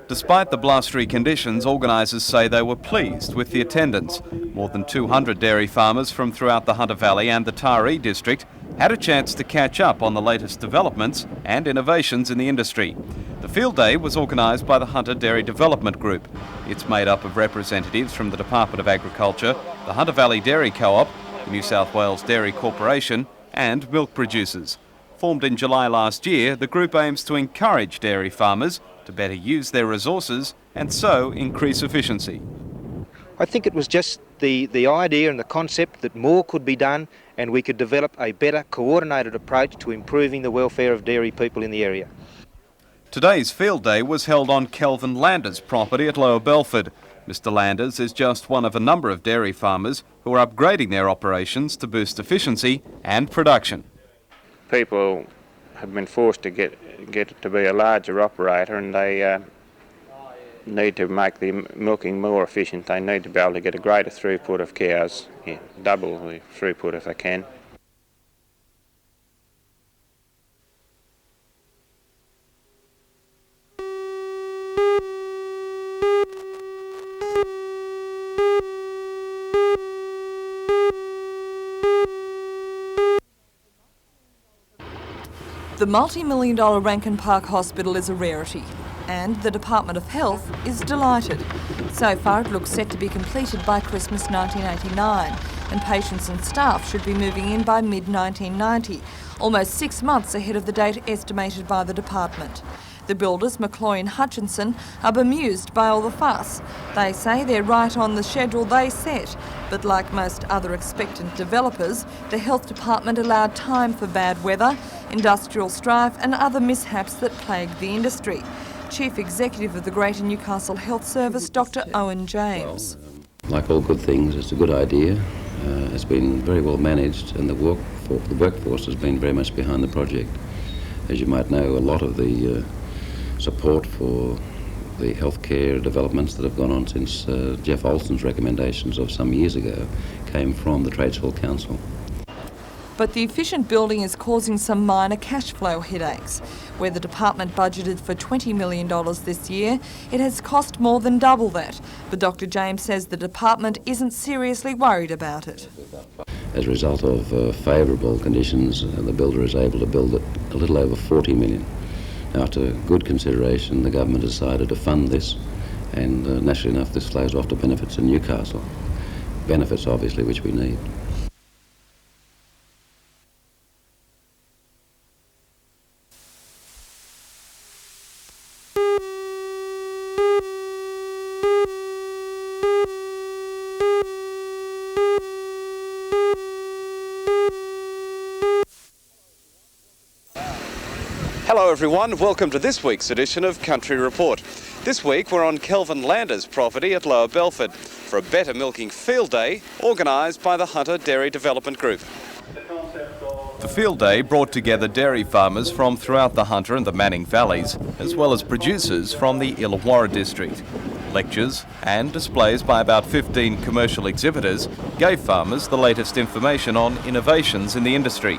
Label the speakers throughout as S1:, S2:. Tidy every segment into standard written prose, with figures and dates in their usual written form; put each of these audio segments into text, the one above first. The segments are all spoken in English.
S1: Despite the blustery conditions, organisers say they were pleased with the attendance. More than 200 dairy farmers from throughout the Hunter Valley and the Taree district had a chance to catch up on the latest developments and innovations in the industry. The field day was organised by the Hunter Dairy Development Group. It's made up of representatives from the Department of Agriculture, the Hunter Valley Dairy Co-op, the New South Wales Dairy Corporation and milk producers. Formed in July last year, the group aims to encourage dairy farmers to better use their resources and so increase efficiency.
S2: I think it was just the idea and the concept that more could be done and we could develop a better coordinated approach to improving the welfare of dairy people in the area.
S1: Today's field day was held on Kelvin Landers' property at Lower Belford. Mr. Landers is just one of a number of dairy farmers who are upgrading their operations to boost efficiency and production.
S3: People have been forced to get it to be a larger operator, and they need to make the milking more efficient. They need to be able to get a greater throughput of cows, double the throughput if they can.
S4: The multi-million-dollar Rankin Park Hospital is a rarity, and the Department of Health is delighted. So far it looks set to be completed by Christmas 1989, and patients and staff should be moving in by mid-1990, almost 6 months ahead of the date estimated by the department. The builders, McCloy and Hutchinson, are bemused by all the fuss. They say they're right on the schedule they set, but like most other expectant developers, the Health Department allowed time for bad weather, industrial strife and other mishaps that plagued the industry. Chief Executive of the Greater Newcastle Health Service, Dr. Owen James.
S5: Well, like all good things, it's a good idea. It's been very well managed, and the workforce has been very much behind the project. As you might know, a lot of the support for the healthcare developments that have gone on since Jeff Olsen's recommendations of some years ago came from the Tradesville Council.
S4: But the efficient building is causing some minor cash flow headaches. Where the department budgeted for $20 million this year, it has cost more than double that. But Dr. James says the department isn't seriously worried about it.
S5: As a result of favourable conditions, the builder is able to build it a little over $40 million. After good consideration, the government decided to fund this, and naturally enough this flows off to benefits in Newcastle. Benefits obviously which we need.
S1: Hello everyone, welcome to this week's edition of Country Report. This week we're on Kelvin Landers' property at Lower Belford for a better milking field day organised by the Hunter Dairy Development Group. The field day brought together dairy farmers from throughout the Hunter and the Manning Valleys, as well as producers from the Illawarra district. Lectures and displays by about 15 commercial exhibitors gave farmers the latest information on innovations in the industry.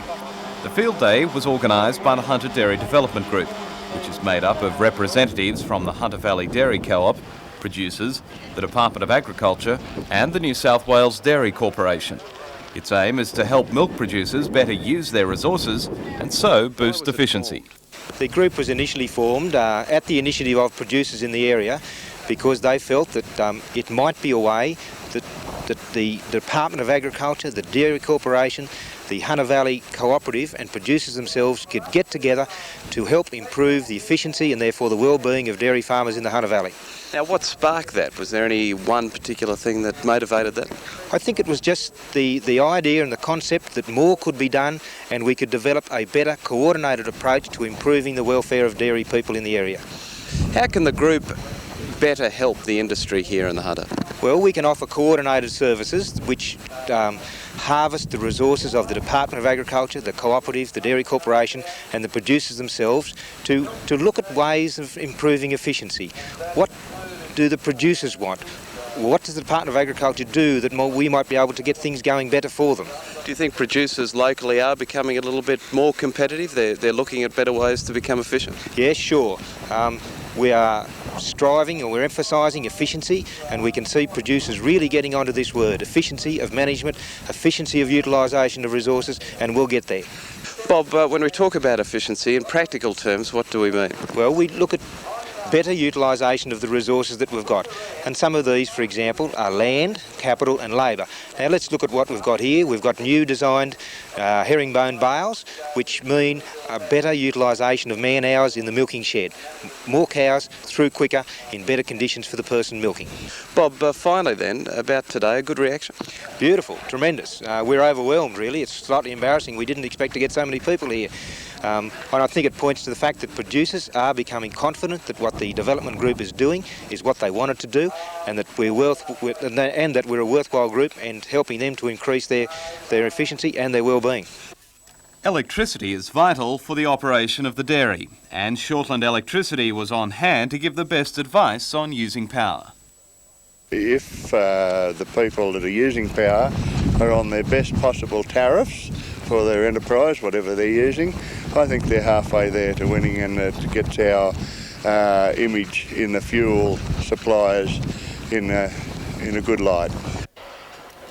S1: The field day was organised by the Hunter Dairy Development Group, which is made up of representatives from the Hunter Valley Dairy Co-op, producers, the Department of Agriculture and the New South Wales Dairy Corporation. Its aim is to help milk producers better use their resources and so boost efficiency.
S2: The group was initially formed at the initiative of producers in the area because they felt that it might be a way that the Department of Agriculture, the Dairy Corporation, the Hunter Valley Cooperative and producers themselves could get together to help improve the efficiency and therefore the well-being of dairy farmers in the Hunter Valley.
S1: Now what sparked that? Was there any one particular thing that motivated that?
S2: I think it was just the idea and the concept that more could be done and we could develop a better coordinated approach to improving the welfare of dairy people in the area.
S1: How can the group better help the industry here in the Hunter?
S2: Well, we can offer coordinated services which harvest the resources of the Department of Agriculture, the Cooperative, the Dairy Corporation and the producers themselves to look at ways of improving efficiency. What do the producers want? What does the Department of Agriculture do that we might be able to get things going better for them?
S1: Do you think producers locally are becoming a little bit more competitive? They're looking at better ways to become efficient?
S2: Yes, sure. We are striving, or we're emphasising efficiency, and we can see producers really getting onto this word, efficiency of management, efficiency of utilisation of resources, and we'll get there.
S1: Bob, when we talk about efficiency, in practical terms, what do we mean?
S2: Well, we look at better utilisation of the resources that we've got. And some of these, for example, are land, capital and labour. Now let's look at what we've got here. We've got new designed herringbone bales, which mean a better utilisation of man hours in the milking shed. More cows through quicker in better conditions for the person milking.
S1: Bob, finally then, about today, a good reaction?
S2: Beautiful, tremendous. We're overwhelmed really. It's slightly embarrassing. We didn't expect to get so many people here. And I think it points to the fact that producers are becoming confident that what the development group is doing is what they wanted to do, and that we're a worthwhile group and helping them to increase their efficiency and their well-being.
S1: Electricity is vital for the operation of the dairy, and Shortland Electricity was on hand to give the best advice on using power.
S6: If the people that are using power are on their best possible tariffs for their enterprise, whatever they're using, I think they're halfway there to winning, and it gets our image in the fuel suppliers in a good light.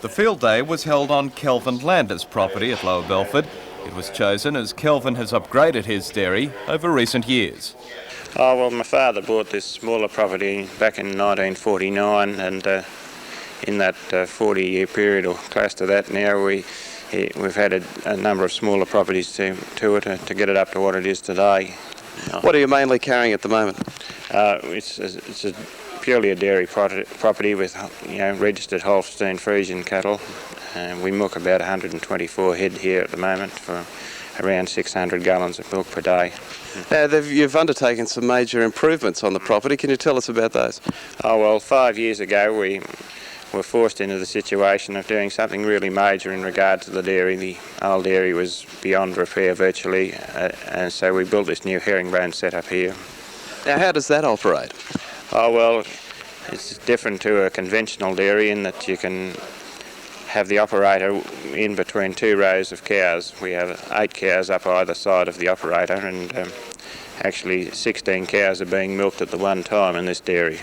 S1: The field day was held on Kelvin Landers' property at Lower Belford. It was chosen as Kelvin has upgraded his dairy over recent years.
S3: Oh, well, my father bought this smaller property back in 1949, and in that 40-year period, or close to that now, we've had a number of smaller properties to get it up to what it is today.
S1: What are you mainly carrying at the moment?
S3: It's purely a dairy property with registered Holstein Friesian cattle. We milk about 124 head here at the moment for around 600 gallons of milk per day.
S1: Now, you've undertaken some major improvements on the property. Can you tell us about those?
S3: Oh, well, 5 years ago we were forced into the situation of doing something really major in regard to the dairy. The old dairy was beyond repair virtually, and so we built this new herringbone setup here.
S1: Now, how does that operate?
S3: Oh, well, it's different to a conventional dairy in that you can have the operator in between two rows of cows. We have 8 cows up either side of the operator, and actually 16 cows are being milked at the one time in this dairy.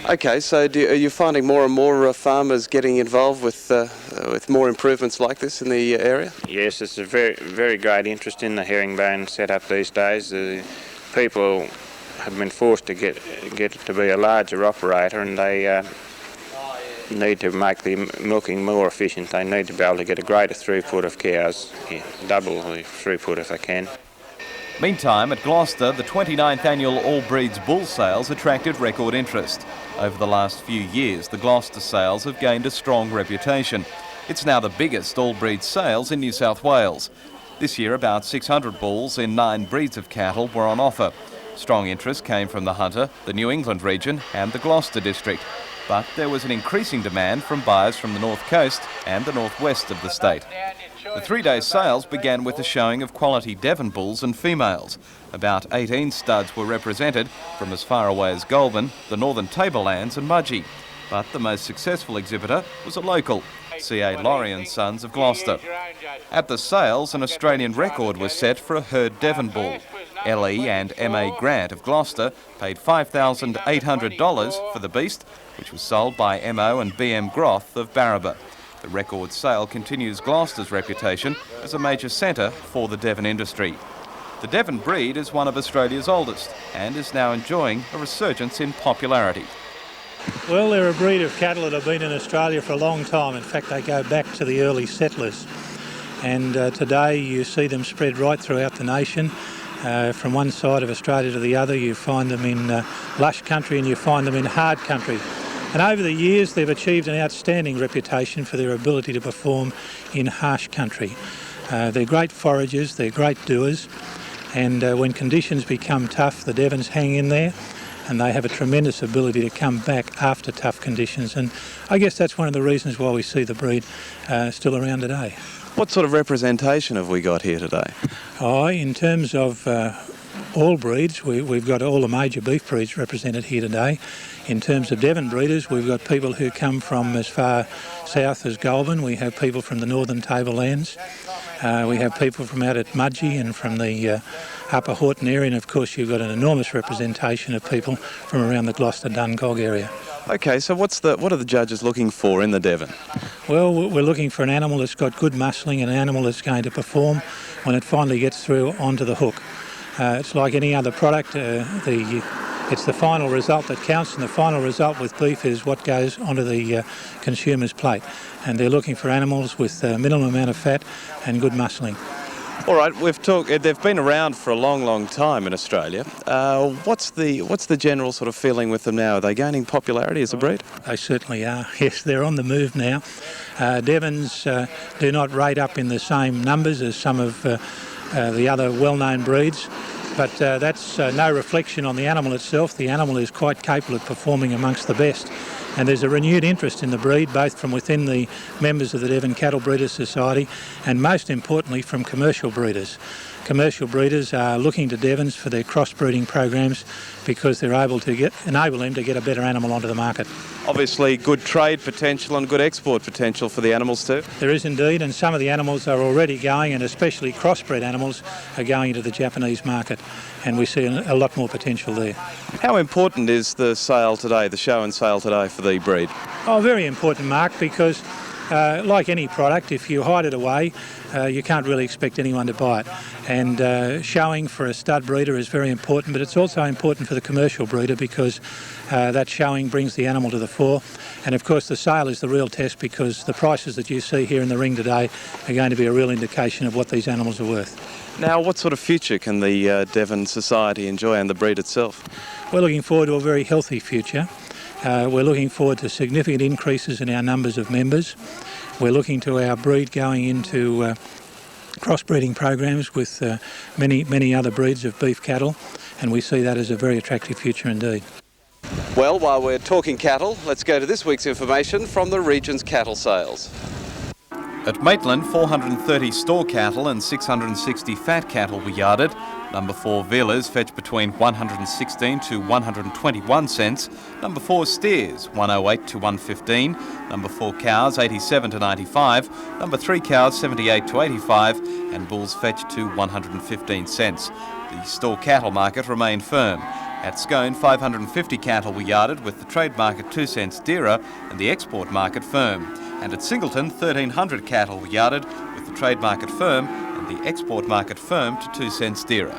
S1: Okay, so are you finding more and more farmers getting involved with more improvements like this in the area?
S3: Yes, it's a very, very great interest in the herringbone setup these days. People have been forced to get it to be a larger operator, and they need to make the milking more efficient. They need to be able to get a greater throughput of cows, double the throughput if they can.
S1: Meantime, at Gloucester, the 29th annual All Breeds Bull Sales attracted record interest. Over the last few years, the Gloucester sales have gained a strong reputation. It's now the biggest all breeds sales in New South Wales. This year, about 600 bulls in 9 breeds of cattle were on offer. Strong interest came from the Hunter, the New England region and the Gloucester district. But there was an increasing demand from buyers from the North Coast and the northwest of the state. The 3-day sales began with a showing of quality Devon bulls and females. About 18 studs were represented from as far away as Goulburn, the Northern Tablelands and Mudgee. But the most successful exhibitor was a local, C.A. Laurie and Sons of Gloucester. At the sales, an Australian record was set for a herd Devon bull. L.E. and M.A. Grant of Gloucester paid $5,800 for the beast, which was sold by M.O. and B.M. Groth of Barraba. The record sale continues Gloucester's reputation as a major centre for the Devon industry. The Devon breed is one of Australia's oldest and is now enjoying a resurgence in popularity.
S7: Well, they're a breed of cattle that have been in Australia for a long time. In fact, they go back to the early settlers. And today you see them spread right throughout the nation. From one side of Australia to the other, you find them in lush country and you find them in hard country. And over the years, they've achieved an outstanding reputation for their ability to perform in harsh country. They're great foragers, they're great doers, and when conditions become tough, the Devons hang in there, and they have a tremendous ability to come back after tough conditions. And I guess that's one of the reasons why we see the breed still around today.
S1: What sort of representation have we got here today?
S7: In terms of all breeds. We've got all the major beef breeds represented here today. In terms of Devon breeders, we've got people who come from as far south as Goulburn. We have people from the northern tablelands. We have people from out at Mudgee and from the Upper Horton area, and of course you've got an enormous representation of people from around the Gloucester Dungog area.
S1: Okay, so what are the judges looking for in the Devon?
S7: Well, we're looking for an animal that's got good muscling and an animal that's going to perform when it finally gets through onto the hook. It's like any other product. It's the final result that counts, and the final result with beef is what goes onto the consumer's plate. And they're looking for animals with a minimum amount of fat and good muscling.
S1: All right, they've been around for a long, long time in Australia. What's the general sort of feeling with them now? Are they gaining popularity as a breed?
S7: They certainly are. Yes, they're on the move now. Devons do not rate up in the same numbers as some of the other well-known breeds. But that's no reflection on the animal itself. The animal is quite capable of performing amongst the best. And there's a renewed interest in the breed, both from within the members of the Devon Cattle Breeders Society and most importantly from commercial breeders. Commercial breeders are looking to Devons for their crossbreeding programs because they're able to enable them to get a better animal onto the market.
S1: Obviously good trade potential and good export potential for the animals too.
S7: There is indeed, and some of the animals are already going, and especially crossbred animals are going into the Japanese market, and we see a lot more potential there.
S1: How important is the sale today, the show and sale today for the breed?
S7: Oh, very important, Mark, because like any product, if you hide it away, you can't really expect anyone to buy it. And showing for a stud breeder is very important, but it's also important for the commercial breeder because that showing brings the animal to the fore. And of course the sale is the real test because the prices that you see here in the ring today are going to be a real indication of what these animals are worth.
S1: Now, what sort of future can the Devon Society enjoy and the breed itself?
S7: We're looking forward to a very healthy future. We're looking forward to significant increases in our numbers of members. We're looking to our breed going into crossbreeding programs with many other breeds of beef cattle, and we see that as a very attractive future indeed.
S1: Well, while we're talking cattle, let's go to this week's information from the region's cattle sales. At Maitland, 430 store cattle and 660 fat cattle were yarded. Number 4 Velas fetched between 116 to 121 cents. Number 4 steers 108 to 115. Number 4 cows 87 to 95. Number 3 cows 78 to 85, and bulls fetched to 115 cents. The store cattle market remained firm. At Scone, 550 cattle were yarded, with the trade market 2 cents dearer and the export market firm. And at Singleton, 1,300 cattle were yarded, with the trade market firm and the export market firm to 2 cents dearer.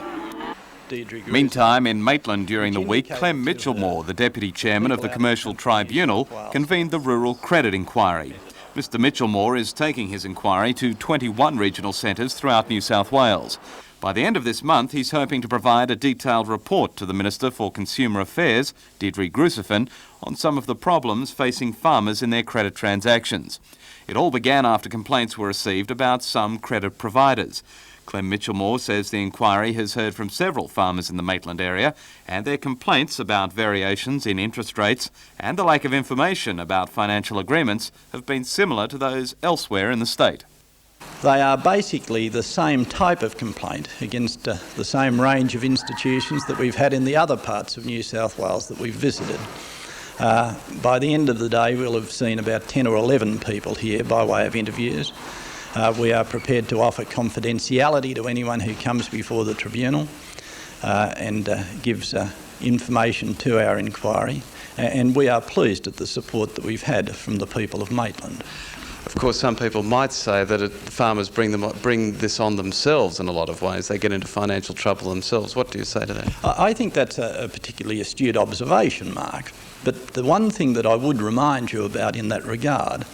S1: Meantime, in Maitland during the week, Clem Mitchellmore, the Deputy Chairman of the Commercial Tribunal, convened the Rural Credit Inquiry. Mr Mitchellmore is taking his inquiry to 21 regional centres throughout New South Wales. By the end of this month, he's hoping to provide a detailed report to the Minister for Consumer Affairs, Deirdre Grusiffin, on some of the problems facing farmers in their credit transactions. It all began after complaints were received about some credit providers. Clem Mitchellmore says the inquiry has heard from several farmers in the Maitland area, and their complaints about variations in interest rates and the lack of information about financial agreements have been similar to those elsewhere in the state.
S8: They are basically the same type of complaint against the same range of institutions that we've had in the other parts of New South Wales that we've visited. By the end of the day, we'll have seen about 10 or 11 people here by way of interviews. We are prepared to offer confidentiality to anyone who comes before the tribunal and gives information to our inquiry. And we are pleased at the support that we've had from the people of Maitland.
S1: Of course, some people might say that farmers bring this on themselves in a lot of ways. They get into financial trouble themselves. What do you say to that?
S8: I think that's a particularly astute observation, Mark. But the one thing that I would remind you about in that regard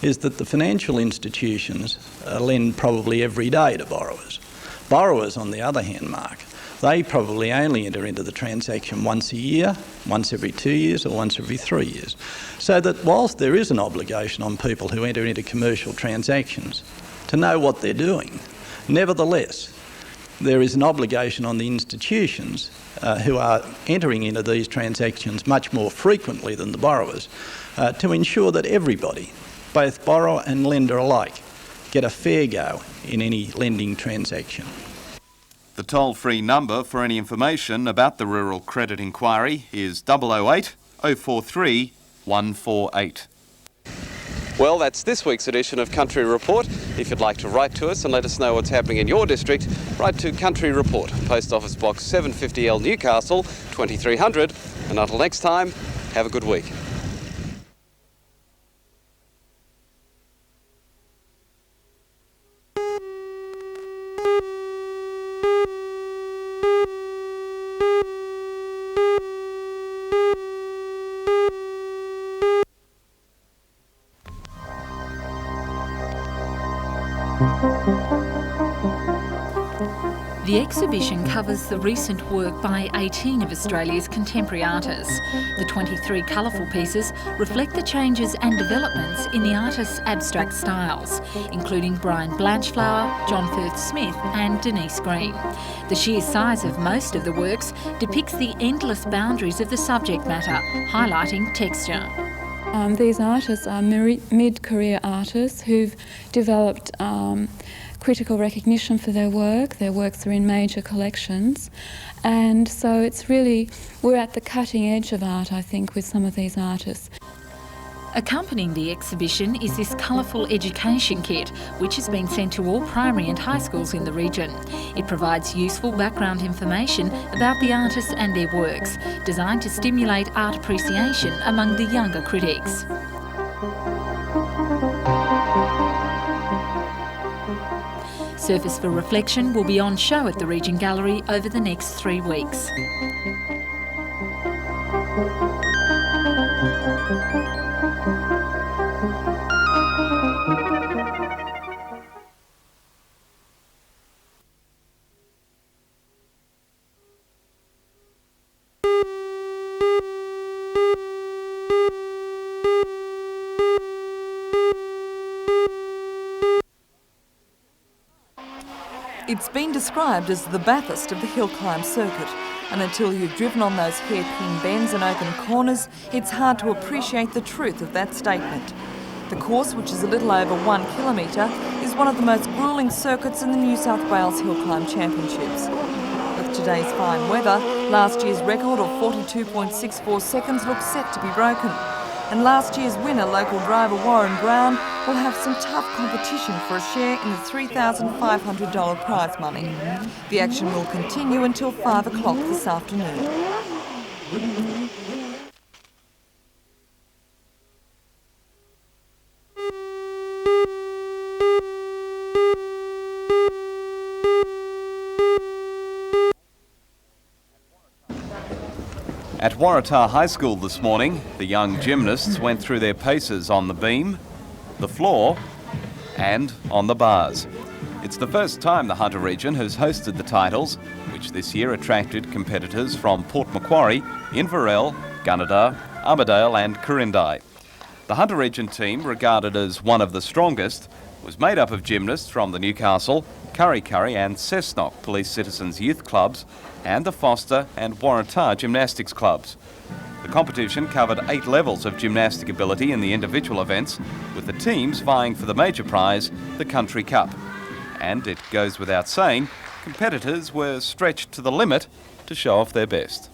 S8: is that the financial institutions lend probably every day to borrowers. Borrowers, on the other hand, Mark, they probably only enter into the transaction once a year, once every 2 years, or once every 3 years. So that whilst there is an obligation on people who enter into commercial transactions to know what they're doing, nevertheless, there is an obligation on the institutions who are entering into these transactions much more frequently than the borrowers to ensure that everybody, both borrower and lender alike, get a fair go in any lending transaction.
S1: The toll-free number for any information about the Rural Credit Inquiry is 008 043 148. Well, that's this week's edition of Country Report. If you'd like to write to us and let us know what's happening in your district, write to Country Report, Post Office Box 750L, Newcastle, 2300. And until next time, have a good week.
S9: The exhibition covers the recent work by 18 of Australia's contemporary artists. The 23 colourful pieces reflect the changes and developments in the artists' abstract styles, including Brian Blanchflower, John Firth Smith and Denise Green. The sheer size of most of the works depicts the endless boundaries of the subject matter, highlighting texture.
S10: These artists are mid-career artists who've developed critical recognition for their work. Their works are in major collections, and so it's really, we're at the cutting edge of art, I think, with some of these artists.
S9: Accompanying the exhibition is this colourful education kit, which has been sent to all primary and high schools in the region. It provides useful background information about the artists and their works, designed to stimulate art appreciation among the younger critics. Surface for Reflection will be on show at the Regent Gallery over the next 3 weeks.
S4: It's been described as the Bathurst of the Hillclimb circuit, and until you've driven on those hairpin bends and open corners, it's hard to appreciate the truth of that statement. The course, which is a little over 1 kilometre, is one of the most gruelling circuits in the New South Wales Hillclimb Championships. With today's fine weather, last year's record of 42.64 seconds looks set to be broken. And last year's winner, local driver Warren Brown, will have some tough competition for a share in the $3,500 prize money. The action will continue until 5 o'clock this afternoon.
S1: At Waratah High School this morning, the young gymnasts went through their paces on the beam, the floor and on the bars. It's the first time the Hunter region has hosted the titles, which this year attracted competitors from Port Macquarie, Inverell, Gunnedah, Armidale and Corindai. The Hunter region team, regarded as one of the strongest, was made up of gymnasts from the Newcastle, Kurri Kurri and Cessnock Police Citizens Youth Clubs and the Foster and Waratah Gymnastics Clubs. The competition covered 8 levels of gymnastic ability in the individual events, with the teams vying for the major prize, the Country Cup. And it goes without saying, competitors were stretched to the limit to show off their best.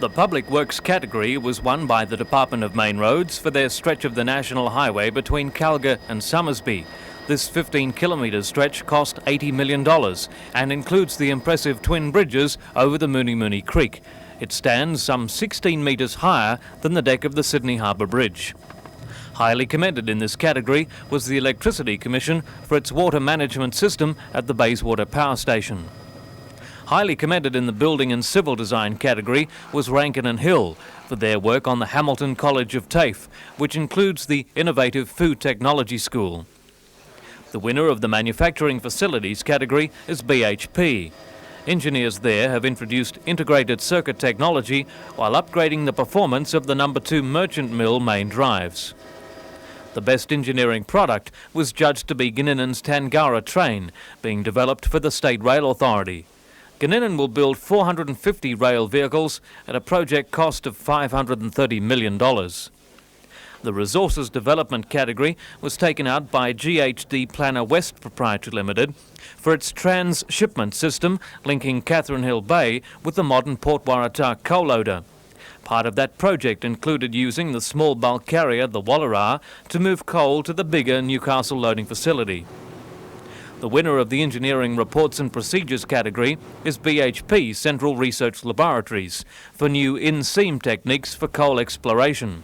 S11: The Public Works category was won by the Department of Main Roads for their stretch of the National Highway between Calgary and Somersby. This 15-kilometre stretch cost $80 million and includes the impressive twin bridges over the Mooney Mooney Creek. It stands some 16 metres higher than the deck of the Sydney Harbour Bridge. Highly commended in this category was the Electricity Commission for its water management system at the Bayswater Power Station. Highly commended in the Building and Civil Design category was Rankin and Hill for their work on the Hamilton College of TAFE, which includes the Innovative Food Technology School. The winner of the Manufacturing Facilities category is BHP. Engineers there have introduced integrated circuit technology while upgrading the performance of the No. 2 merchant mill main drives. The best engineering product was judged to be Gninnin's Tangara train, being developed for the State Rail Authority. Gninin will build 450 rail vehicles at a project cost of $530 million. The Resources Development category was taken out by GHD Planner West Proprietary Limited for its transshipment system linking Catherine Hill Bay with the modern Port Waratah coal loader. Part of that project included using the small bulk carrier, the Waratah, to move coal to the bigger Newcastle loading facility. The winner of the Engineering Reports and Procedures category is BHP Central Research Laboratories for new in-seam techniques for coal exploration.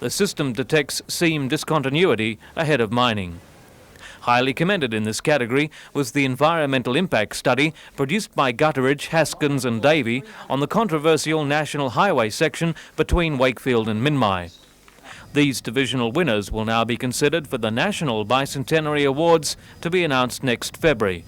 S11: The system detects seam discontinuity ahead of mining. Highly commended in this category was the environmental impact study produced by Gutteridge, Haskins and Davey on the controversial National Highway section between Wakefield and Minmai. These divisional winners will now be considered for the National Bicentenary Awards to be announced next February.